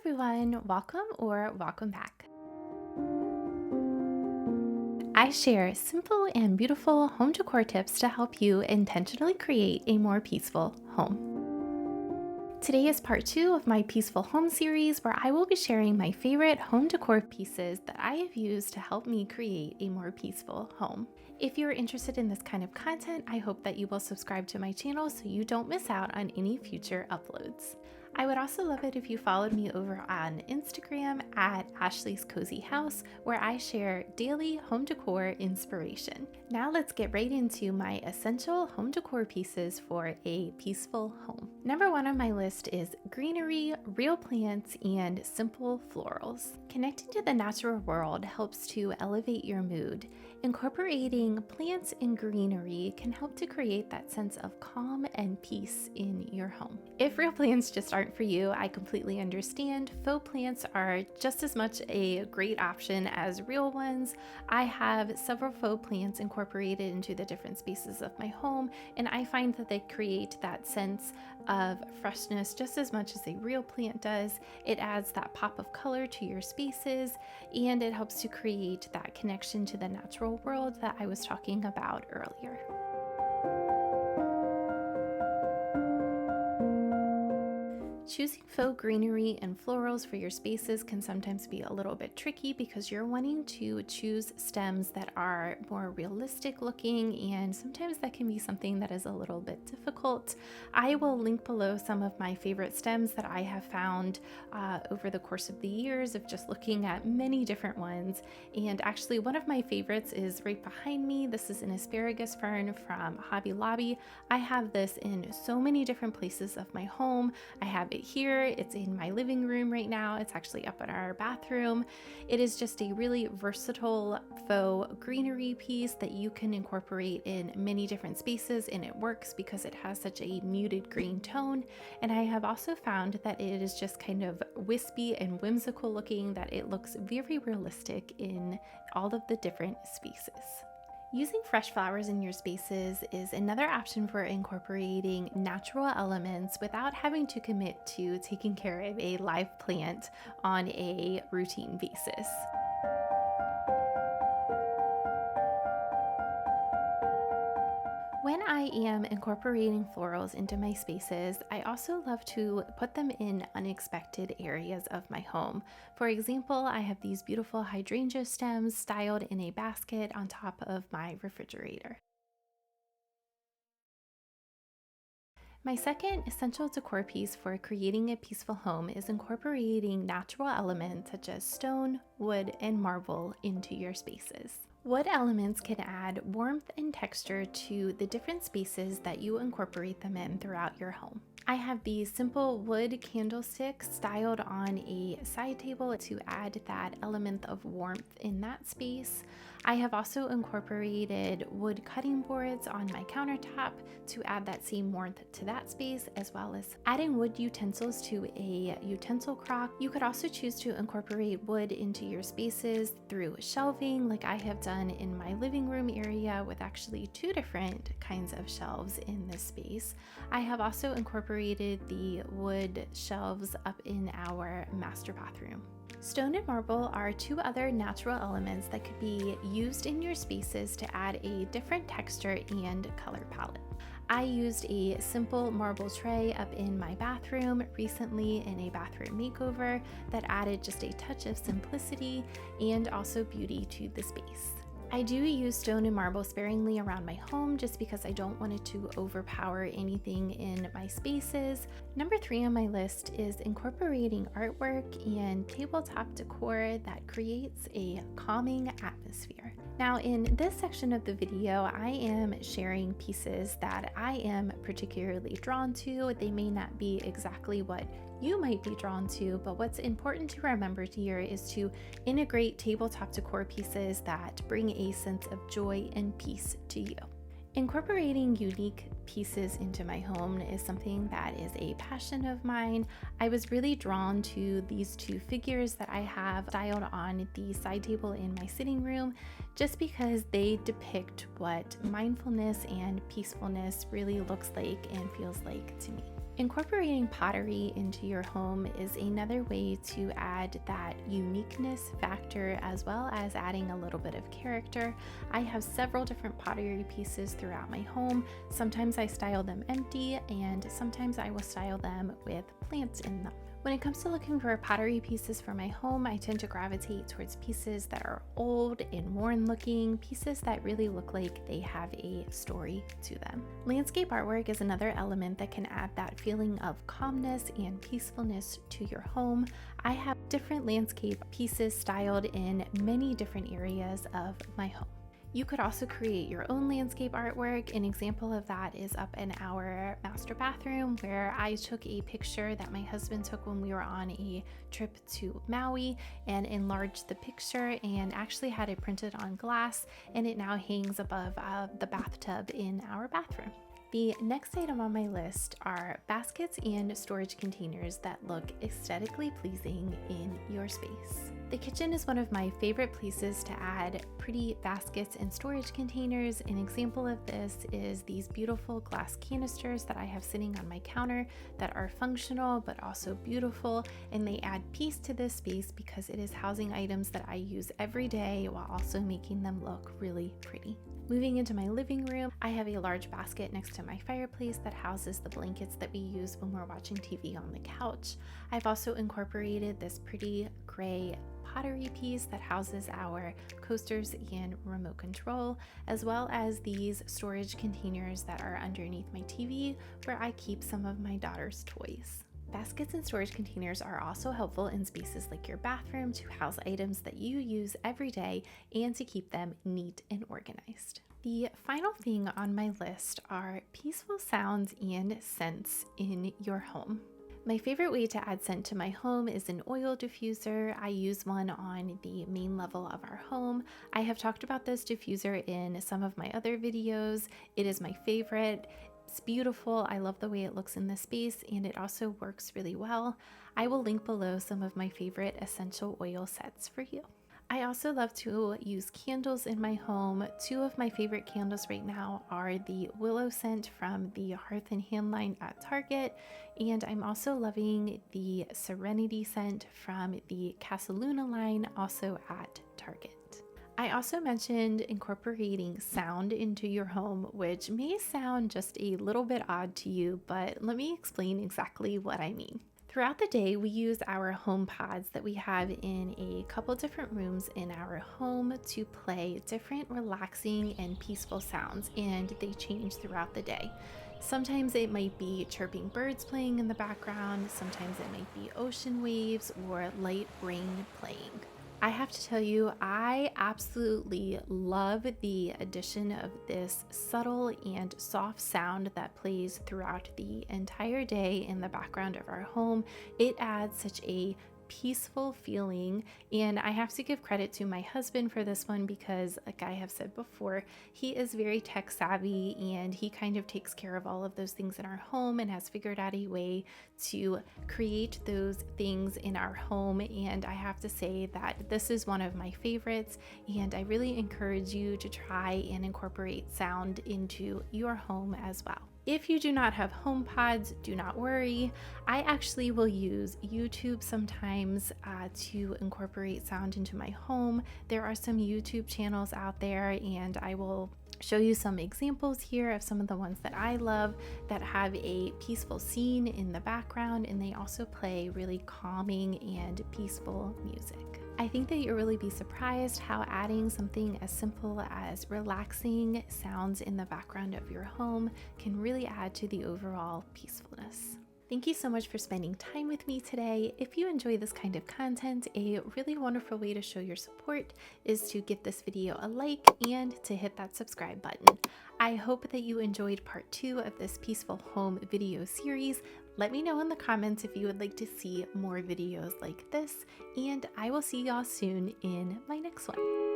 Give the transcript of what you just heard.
everyone, welcome or welcome back. I share simple and beautiful home decor tips to help you intentionally create a more peaceful home. Today is part 2 of my Peaceful Home series, where I will be sharing my favorite home decor pieces that I have used to help me create a more peaceful home. If you're interested in this kind of content, I hope that you will subscribe to my channel so you don't miss out on any future uploads. I would also love it if you followed me over on Instagram at Ashley's Cozy House, where I share daily home decor inspiration. Now let's get right into my essential home decor pieces for a peaceful home. Number 1 on my list is greenery, real plants, and simple florals. Connecting to the natural world helps to elevate your mood. Incorporating plants and greenery can help to create that sense of calm and peace in your home. If real plants just aren't for you, I completely understand. Faux plants are just as much a great option as real ones. I have several faux plants incorporated into the different spaces of my home, and I find that they create that sense of freshness just as much as a real plant does. It adds that pop of color to your spaces, and it helps to create that connection to the natural world that I was talking about earlier. Choosing faux greenery and florals for your spaces can sometimes be a little bit tricky because you're wanting to choose stems that are more realistic looking, and sometimes that can be something that is a little bit difficult. I will link below some of my favorite stems that I have found over the course of the years of just looking at many different ones. And actually one of my favorites is right behind me. This is an asparagus fern from Hobby Lobby. I have this in so many different places of my home. I have it here, it's in my living room right now, it's actually up in our bathroom. It is just a really versatile faux greenery piece that you can incorporate in many different spaces, and it works because it has such a muted green tone. And I have also found that it is just kind of wispy and whimsical looking, that it looks very realistic in all of the different spaces. Using fresh flowers in your spaces is another option for incorporating natural elements without having to commit to taking care of a live plant on a routine basis. When I am incorporating florals into my spaces, I also love to put them in unexpected areas of my home. For example, I have these beautiful hydrangea stems styled in a basket on top of my refrigerator. My second essential decor piece for creating a peaceful home is incorporating natural elements such as stone, wood, and marble into your spaces. Wood elements can add warmth and texture to the different spaces that you incorporate them in throughout your home. I have these simple wood candlesticks styled on a side table to add that element of warmth in that space. I have also incorporated wood cutting boards on my countertop to add that same warmth to that space, as well as adding wood utensils to a utensil crock. You could also choose to incorporate wood into your spaces through shelving, like I have done in my living room area with actually 2 different kinds of shelves in this space. I have also incorporated the wood shelves up in our master bathroom. Stone and marble are 2 other natural elements that could be used in your spaces to add a different texture and color palette. I used a simple marble tray up in my bathroom recently in a bathroom makeover that added just a touch of simplicity and also beauty to the space. I do use stone and marble sparingly around my home just because I don't want it to overpower anything in my spaces. Number 3 on my list is incorporating artwork and tabletop decor that creates a calming atmosphere. Now in this section of the video, I am sharing pieces that I am particularly drawn to. They may not be exactly what you might be drawn to, but what's important to remember here is to integrate tabletop decor pieces that bring a sense of joy and peace to you. Incorporating unique pieces into my home is something that is a passion of mine. I was really drawn to these 2 figures that I have styled on the side table in my sitting room just because they depict what mindfulness and peacefulness really looks like and feels like to me. Incorporating pottery into your home is another way to add that uniqueness factor as well as adding a little bit of character. I have several different pottery pieces throughout my home. Sometimes I style them empty and sometimes I will style them with plants in them. When it comes to looking for pottery pieces for my home, I tend to gravitate towards pieces that are old and worn looking, pieces that really look like they have a story to them. Landscape artwork is another element that can add that feeling of calmness and peacefulness to your home. I have different landscape pieces styled in many different areas of my home. You could also create your own landscape artwork. An example of that is up in our master bathroom, where I took a picture that my husband took when we were on a trip to Maui and enlarged the picture and actually had it printed on glass, and it now hangs above the bathtub in our bathroom. The next item on my list are baskets and storage containers that look aesthetically pleasing in your space. The kitchen is one of my favorite places to add pretty baskets and storage containers. An example of this is these beautiful glass canisters that I have sitting on my counter that are functional but also beautiful, and they add peace to this space because it is housing items that I use every day while also making them look really pretty. Moving into my living room, I have a large basket next to my fireplace that houses the blankets that we use when we're watching TV on the couch. I've also incorporated this pretty gray pottery piece that houses our coasters and remote control, as well as these storage containers that are underneath my TV where I keep some of my daughter's toys. Baskets and storage containers are also helpful in spaces like your bathroom to house items that you use every day and to keep them neat and organized. The final thing on my list are peaceful sounds and scents in your home. My favorite way to add scent to my home is an oil diffuser. I use one on the main level of our home. I have talked about this diffuser in some of my other videos. It is my favorite. It's beautiful. I love the way it looks in the space, and it also works really well. I will link below some of my favorite essential oil sets for you. I also love to use candles in my home. Two of my favorite candles right now are the willow scent from the Hearth and Hand line at Target, and I'm also loving the serenity scent from the Casaluna line, also at Target. I also mentioned incorporating sound into your home, which may sound just a little bit odd to you, but let me explain exactly what I mean. Throughout the day, we use our home pods that we have in a couple different rooms in our home to play different relaxing and peaceful sounds, and they change throughout the day. Sometimes it might be chirping birds playing in the background, sometimes it might be ocean waves or light rain playing. I have to tell you, I absolutely love the addition of this subtle and soft sound that plays throughout the entire day in the background of our home. It adds such a peaceful feeling, and I have to give credit to my husband for this one because, like I have said before, he is very tech savvy and he kind of takes care of all of those things in our home and has figured out a way to create those things in our home. And I have to say that this is one of my favorites, and I really encourage you to try and incorporate sound into your home as well. If you do not have home pods, do not worry. I actually will use YouTube sometimes to incorporate sound into my home. There are some YouTube channels out there, and I will show you some examples here of some of the ones that I love that have a peaceful scene in the background, and they also play really calming and peaceful music. I think that you'll really be surprised how adding something as simple as relaxing sounds in the background of your home can really add to the overall peacefulness. Thank you so much for spending time with me today. If you enjoy this kind of content, a really wonderful way to show your support is to give this video a like and to hit that subscribe button. I hope that you enjoyed part 2 of this peaceful home video series. Let me know in the comments if you would like to see more videos like this, and I will see y'all soon in my next one.